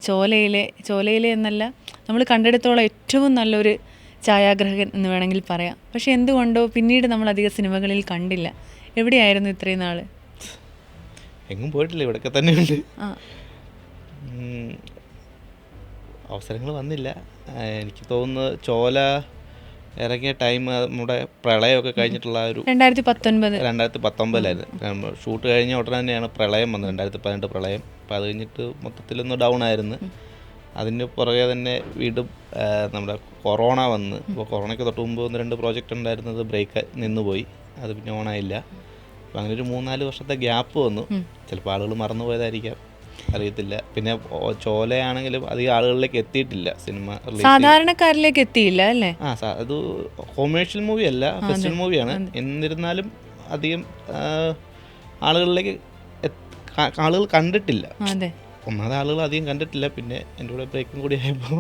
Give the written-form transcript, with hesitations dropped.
ചോലയിലെ എന്നല്ല, നമ്മൾ കണ്ടെടുത്തോളം ഏറ്റവും നല്ലൊരു ഛായാഗ്രഹകൻ എന്ന് വേണമെങ്കിൽ പറയാം. പക്ഷെ എന്തുകൊണ്ടോ പിന്നീട് നമ്മൾ അധികം സിനിമകളിൽ കണ്ടില്ല. എവിടെയായിരുന്നു ഇത്രയും നാൾ? എങ്ങും പോയിട്ടില്ല, ഇവിടെയൊക്കെ തന്നെയുണ്ട്. അവസരങ്ങൾ വന്നില്ല. എനിക്ക് തോന്നുന്നത് ചോല ഇറങ്ങിയ ടൈം നമ്മുടെ പ്രളയമൊക്കെ കഴിഞ്ഞിട്ടുള്ള ഒരു 2019 ഷൂട്ട് കഴിഞ്ഞ ഉടനെ തന്നെയാണ് പ്രളയം വന്നത്, 2018 പ്രളയം. അപ്പോൾ അത് കഴിഞ്ഞിട്ട് മൊത്തത്തിലൊന്ന് ഡൗൺ ആയിരുന്നു. അതിന് പുറകെ തന്നെ വീണ്ടും നമ്മുടെ കൊറോണ വന്ന്. അപ്പോൾ കൊറോണയ്ക്ക് തൊട്ട് മുമ്പ് 1-2 പ്രോജക്റ്റ് ഉണ്ടായിരുന്നത് ബ്രേക്ക് നിന്നുപോയി, അത് പിന്നെ ഓണായില്ല. അപ്പോൾ അങ്ങനെ ഒരു 3-4 വർഷത്തെ ഗ്യാപ്പ് വന്നു. ചിലപ്പോൾ ആളുകൾ മറന്നുപോയതായിരിക്കാം, അറിയത്തില്ല. പിന്നെ ചോലയാണെങ്കിലും അധികം ആളുകളിലേക്ക് എത്തിയിട്ടില്ല സിനിമ, സാധാരണക്കാരിലേക്ക് എത്തിയില്ല അല്ലേ? അത് കൊമേഴ്ഷ്യൽ മൂവി അല്ല, ഫെസ്റ്റിവൽ മൂവിയാണ്. എന്നിരുന്നാലും അധികം ആളുകളിലേക്ക് ആളുകൾ കണ്ടിട്ടില്ല. ഒന്നാമത് ആളുകൾ അധികം കണ്ടിട്ടില്ല. പിന്നെ എൻ്റെ കൂടെ ബ്രേക്കും കൂടി ആയപ്പോൾ